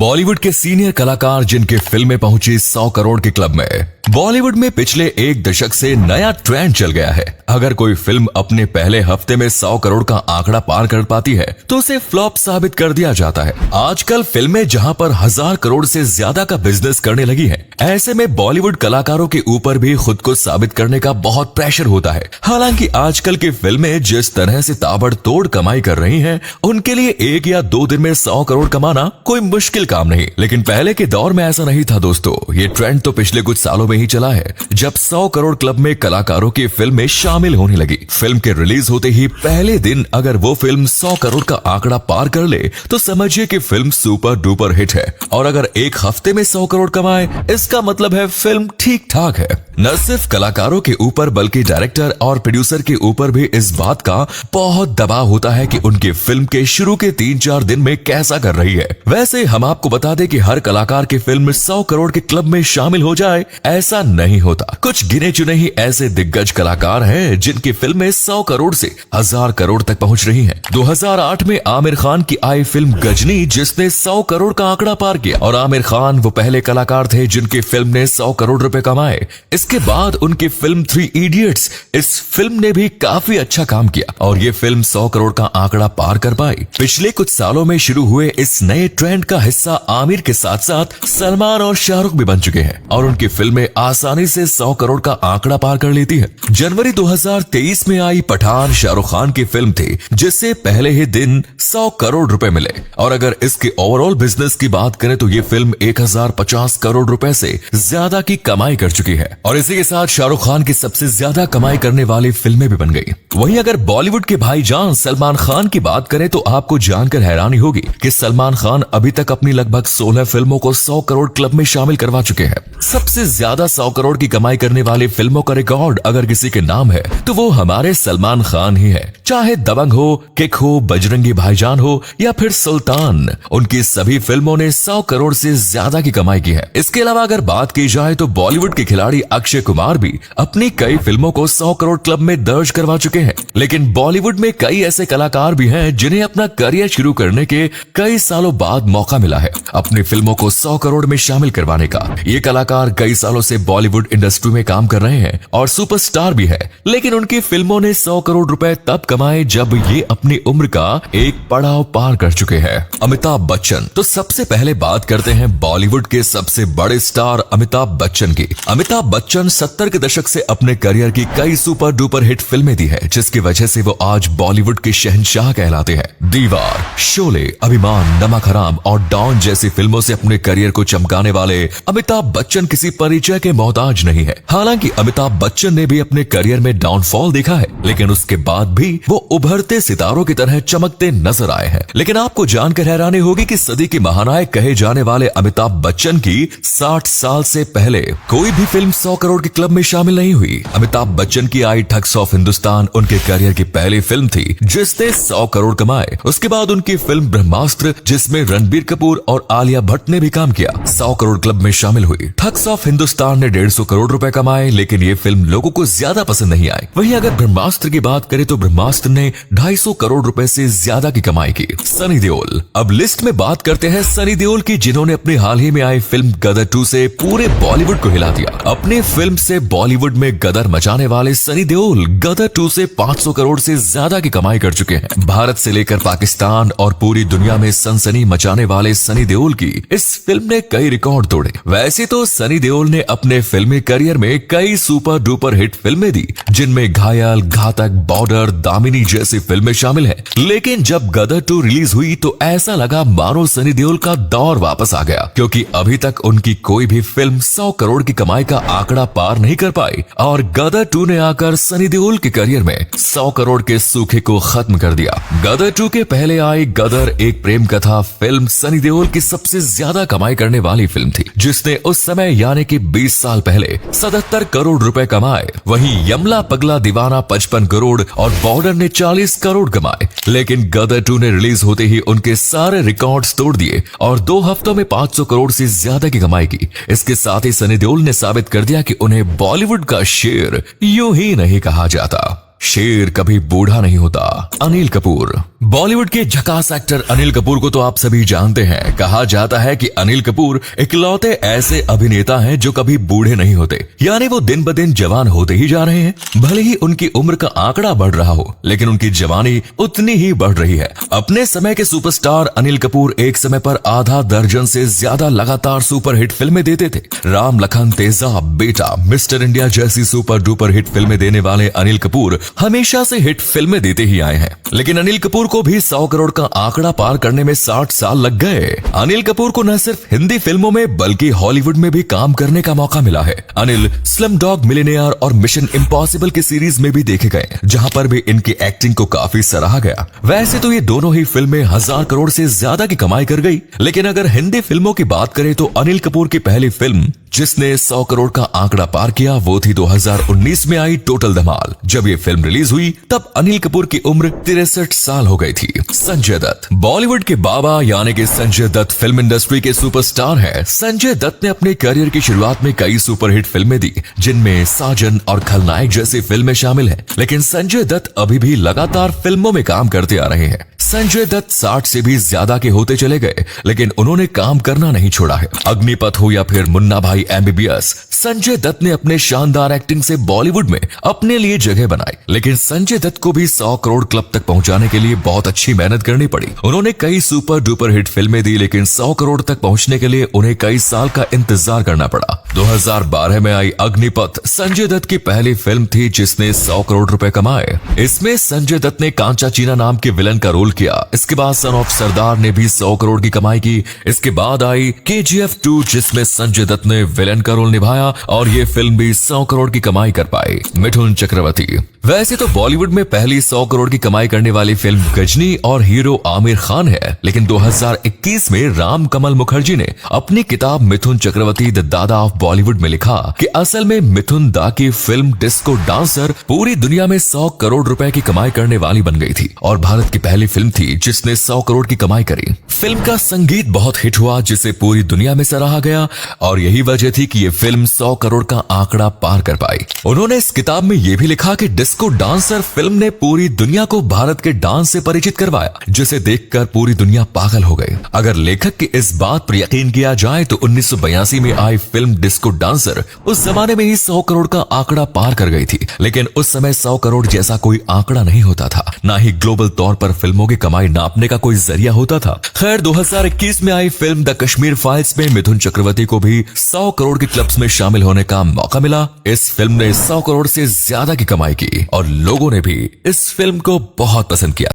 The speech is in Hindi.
बॉलीवुड के सीनियर कलाकार जिनकी फिल्में पहुंची 100 करोड़ के क्लब में। बॉलीवुड में पिछले एक दशक से नया ट्रेंड चल गया है। अगर कोई फिल्म अपने पहले हफ्ते में 100 करोड़ का आंकड़ा पार कर पाती है तो उसे फ्लॉप साबित कर दिया जाता है। आजकल फिल्में जहां पर 1000 करोड़ से ज्यादा का बिजनेस करने लगी हैं, ऐसे में बॉलीवुड कलाकारों के ऊपर भी खुद को साबित करने का बहुत प्रेशर होता है। हालांकि आजकल की फिल्में जिस तरह से ताबड़तोड़ कमाई कर रही हैं, उनके लिए एक या दो दिन में 100 करोड़ कमाना कोई मुश्किल काम नहीं। लेकिन पहले के दौर में ऐसा नहीं था दोस्तों। ये ट्रेंड तो पिछले कुछ सालों में ही चला है, जब 100 करोड़ क्लब में कलाकारों की फिल्में शामिल होने लगी। फिल्म के रिलीज होते ही पहले दिन अगर वो फिल्म 100 करोड़ का आंकड़ा पार कर ले तो समझिए कि फिल्म सुपर डुपर हिट है। और अगर एक हफ्ते में 100 करोड़ कमाए, इसका मतलब है फिल्म ठीक ठाक है। न सिर्फ कलाकारों के ऊपर बल्कि डायरेक्टर और प्रोड्यूसर के ऊपर भी इस बात का बहुत दबाव होता है कि उनकी फिल्म के शुरू के 3-4 दिन में कैसा कर रही है। वैसे हम आपको बता दें कि हर कलाकार की फिल्म 100 करोड़ के क्लब में शामिल हो जाए, ऐसा नहीं होता। कुछ गिने चुने ही ऐसे दिग्गज कलाकार हैं जिनकी फिल्में 100 करोड़ से 1000 करोड़ तक पहुंच रही हैं। 2008 में आमिर खान की आई फिल्म गजनी, जिसने 100 करोड़ का आंकड़ा पार किया, और आमिर खान वो पहले कलाकार थे जिनकी फिल्म ने 100 करोड़ रुपए कमाए। इसके बाद उनकी फिल्म 3 इडियट्स, इस फिल्म ने भी काफी अच्छा काम किया और ये फिल्म 100 करोड़ का आंकड़ा पार कर पाई। पिछले कुछ सालों में शुरू हुए इस नए ट्रेंड का हिस्सा आमिर के साथ साथ सलमान और शाहरुख भी बन चुके हैं और उनकी फिल्में आसानी से 100 करोड़ का आंकड़ा पार कर लेती है। जनवरी 2023 में आई पठान शाहरुख खान की फिल्म थी, जिससे पहले ही दिन 100 करोड़ रुपए मिले। और अगर इसके ओवरऑल बिजनेस की बात करें तो ये फिल्म 1050 करोड़ रुपए से ज्यादा की कमाई कर चुकी है और इसी के साथ शाहरुख खान की सबसे ज्यादा कमाई करने वाली फिल्में भी बन गई। वहीं अगर बॉलीवुड के भाईजान सलमान खान की बात करें तो आपको जानकर हैरानी होगी कि सलमान खान अभी तक अपनी लगभग 16 फिल्मों को 100 करोड़ क्लब में शामिल करवा चुके हैं। सबसे ज्यादा 100 करोड़ की कमाई करने वाली फिल्मों का रिकॉर्ड अगर किसी के नाम है तो वो हमारे सलमान खान ही है। चाहे दबंग हो, किक हो, बजरंगी भाईजान हो या फिर सुल्तान, उनकी सभी फिल्मों ने 100 करोड़ से ज्यादा की कमाई की है। इसके अलावा अगर बात की जाए तो बॉलीवुड के खिलाड़ी अक्षय कुमार भी अपनी कई फिल्मों को 100 करोड़ क्लब में दर्ज करवा चुके हैं। लेकिन बॉलीवुड में कई ऐसे कलाकार भी हैं जिन्हें अपना करियर शुरू करने के कई सालों बाद मौका मिला है अपनी फिल्मों को 100 करोड़ में शामिल करवाने का। ये कलाकार कई सालों से बॉलीवुड इंडस्ट्री में काम कर रहे हैं और सुपरस्टार भी है, लेकिन उनकी फिल्मों ने 100 करोड़ रुपए तब कमाए जब ये अपनी उम्र का एक पड़ाव पार कर चुके हैं। अमिताभ बच्चन। तो सबसे पहले बात करते हैं बॉलीवुड के सबसे बड़े स्टार अमिताभ बच्चन की। अमिताभ बच्चन 70 के दशक से अपने करियर की कई सुपर डुपर हिट फिल्में दी है, जिसकी वजह से वो आज बॉलीवुड के शहंशाह कहलाते हैं। दीवार, शोले, अभिमान, नमक हराम और डॉन जैसी फिल्मों से अपने करियर को चमकाने वाले अमिताभ बच्चन किसी परिचय के मोहताज नहीं है। हालांकि अमिताभ बच्चन ने भी अपने करियर में डाउनफॉल देखा है, लेकिन उसके बाद भी वो उभरते सितारों की तरह चमकते नजर आए हैं। लेकिन आपको जानकर हैरानी होगी कि सदी के महानायक कहे जाने वाले अमिताभ बच्चन की 60 साल से पहले कोई भी फिल्म 100 करोड़ के क्लब में शामिल नहीं हुई। अमिताभ बच्चन की आई ठग्स ऑफ हिंदुस्तान उनके करियर की पहली फिल्म थी जिसने 100 करोड़ कमाए। उसके बाद उनकी फिल्म ब्रह्मास्त्र, जिसमें रणबीर कपूर और आलिया भट्ट ने भी काम किया, 100 करोड़ क्लब में शामिल हुई। ठग्स ऑफ हिंदुस्तान ने 150 करोड़ रुपए कमाए, लेकिन ये फिल्म लोगों को ज्यादा पसंद नहीं आई। वहीं अगर ब्रह्मास्त्र की बात करें तो ब्रह्मास्त्र ने 250 करोड़ रुपए से ज्यादा की कमाई की। सनी देओल। अब लिस्ट में बात करते हैं सनी देओल की, जिन्होंने अपनी हाल ही में आई फिल्म गदर 2 से पूरे बॉलीवुड को हिला दिया। अपने फिल्म से बॉलीवुड में गदर मचाने वाले सनी देओल गदर 2 से 500 करोड़ से ज्यादा की कमाई कर चुके हैं। भारत से लेकर पाकिस्तान और पूरी दुनिया में सनसनी मचाने वाले सनी देओल की इस फिल्म ने कई रिकॉर्ड तोड़े। वैसे तो सनी देओल ने अपने फिल्मी करियर में कई सुपर डुपर हिट फिल्में दी, जिनमें घायल, घातक, बॉर्डर, दामिनी जैसी फिल्में शामिल हैं। लेकिन जब गदर 2 रिलीज हुई तो ऐसा लगा मानो सनी देओल का दौर वापस आ गया, क्योंकि अभी तक उनकी कोई भी फिल्म 100 करोड़ की कमाई का आंकड़ा पार नहीं कर पाई और गदर 2 ने आकर सनी देओल के करियर में 100 करोड़ के सूखे को खत्म कर दिया। गदर 2 के पहले आई गदर एक प्रेम कथा फिल्म सनी देओल की सबसे ज्यादा कमाई करने वाली फिल्म थी, जिसने उस समय यानी कि 20 साल पहले 77 करोड़ रुपए कमाए। वहीं यमला पगला दीवाना 55 करोड़ और बॉर्डर ने 40 करोड़ कमाए। लेकिन गदर 2 ने रिलीज होते ही उनके सारे रिकॉर्ड्स तोड़ दिए और 2 हफ्तों में 500 करोड़ से ज्यादा की कमाई की। इसके साथ ही सनी देओल ने साबित कर दिया कि उन्हें बॉलीवुड का शेर यूं ही नहीं कहा जाता। शेर कभी बूढ़ा नहीं होता। अनिल कपूर। बॉलीवुड के झकास एक्टर अनिल कपूर को तो आप सभी जानते हैं। कहा जाता है कि अनिल कपूर इकलौते ऐसे अभिनेता हैं जो कभी बूढ़े नहीं होते, यानी वो दिन ब दिन जवान होते ही जा रहे हैं। भले ही उनकी उम्र का आंकड़ा बढ़ रहा हो, लेकिन उनकी जवानी उतनी ही बढ़ रही है। अपने समय के सुपरस्टार अनिल कपूर एक समय पर आधा दर्जन से ज्यादा लगातार सुपरहिट फिल्में देते थे। राम लखन तेजाब, बेटा, मिस्टर इंडिया जैसी सुपर डुपर हिट फिल्में देने वाले अनिल कपूर हमेशा से हिट फिल्में देते ही आए हैं। लेकिन अनिल कपूर को भी 100 करोड़ का आंकड़ा पार करने में 60 साल लग गए। अनिल कपूर को न सिर्फ हिंदी फिल्मों में बल्कि हॉलीवुड में भी काम करने का मौका मिला है। अनिल स्लमडॉग मिलियनेयर और मिशन इम्पॉसिबल की सीरीज में भी देखे गए, जहां पर भी इनकी एक्टिंग को काफी सराहा गया। वैसे तो ये दोनों ही फिल्में 1000 करोड़ से ज्यादा की कमाई कर गई, लेकिन अगर हिंदी फिल्मों की बात करें तो अनिल कपूर की पहली फिल्म जिसने 100 करोड़ का आंकड़ा पार किया वो थी 2019 में आई टोटल धमाल। जब ये फिल्म रिलीज हुई तब अनिल कपूर की उम्र 63 साल हो गई थी। संजय दत्त। बॉलीवुड के बाबा यानी कि संजय दत्त फिल्म इंडस्ट्री के सुपरस्टार हैं। संजय दत्त ने अपने करियर की शुरुआत में कई सुपरहिट फिल्में दी, जिनमें साजन और खलनायक जैसी फिल्में शामिल हैं। लेकिन संजय दत्त अभी भी लगातार फिल्मों में काम करते आ रहे हैं। संजय दत्त 60 से भी ज्यादा के होते चले गए, लेकिन उन्होंने काम करना नहीं छोड़ा है। अग्निपथ हो या फिर मुन्ना भाई MBBS, संजय दत्त ने अपने शानदार एक्टिंग से बॉलीवुड में अपने लिए जगह बनाई। लेकिन संजय दत्त को भी 100 करोड़ क्लब तक पहुंचाने के लिए बहुत अच्छी मेहनत करनी पड़ी। उन्होंने कई सुपर डुपर हिट फिल्में दी, लेकिन 100 करोड़ तक पहुंचने के लिए उन्हें कई साल का इंतजार करना पड़ा। 2012 में आई अग्निपथ संजय दत्त की पहली फिल्म थी जिसने 100 करोड़ रुपए कमाए। इसमें संजय दत्त ने कांचा चीना नाम के विलन का रोल किया। इसके बाद सन ऑफ सरदार ने भी 100 करोड़ की कमाई की। इसके बाद आई KGF 2 जिसमें संजय दत्त ने विलन का रोल निभाया और ये फिल्म भी 100 करोड़ की कमाई कर पाई। मिथुन चक्रवर्ती। वैसे तो बॉलीवुड में पहली 100 करोड़ की कमाई करने वाली फिल्म गजनी और हीरो आमिर खान है, लेकिन 2021 में राम कमल मुखर्जी ने अपनी किताब मिथुन चक्रवर्ती द दादा ऑफ बॉलीवुड में लिखा कि असल में मिथुन दा की फिल्म डिस्को डांसर पूरी दुनिया में 100 करोड़ रुपए की कमाई करने वाली बन गई थी और भारत की पहली फिल्म थी जिसने 100 करोड़ की कमाई करी। फिल्म का संगीत बहुत हिट हुआ जिसे पूरी दुनिया में सराहा गया और यही वजह थी कि ये फिल्म 100 करोड़ का आंकड़ा पार कर पाई। उन्होंने इस किताब में यह भी लिखा कि डिस्को डांसर फिल्म ने पूरी दुनिया को भारत के डांस से परिचित करवाया, जिसे देखकर पूरी दुनिया पागल हो गई। अगर लेखक की इस बात पर यकीन किया जाए तो 1982 में आई फिल्म डिस्को डांसर उस जमाने में ही 100 करोड़ का आंकड़ा पार कर गई थी, लेकिन उस समय 100 करोड़ जैसा कोई आंकड़ा नहीं होता था, ना ही ग्लोबल तौर पर फिल्मों की कमाई नापने का कोई जरिया होता था। खैर 2021 में आई फिल्म द कश्मीर फाइल्स में मिथुन चक्रवर्ती को भी 100 करोड़ के क्लब्स में शामिल होने का मौका मिला। इस फिल्म ने 100 करोड़ से ज्यादा की कमाई की और लोगों ने भी इस फिल्म को बहुत पसंद किया।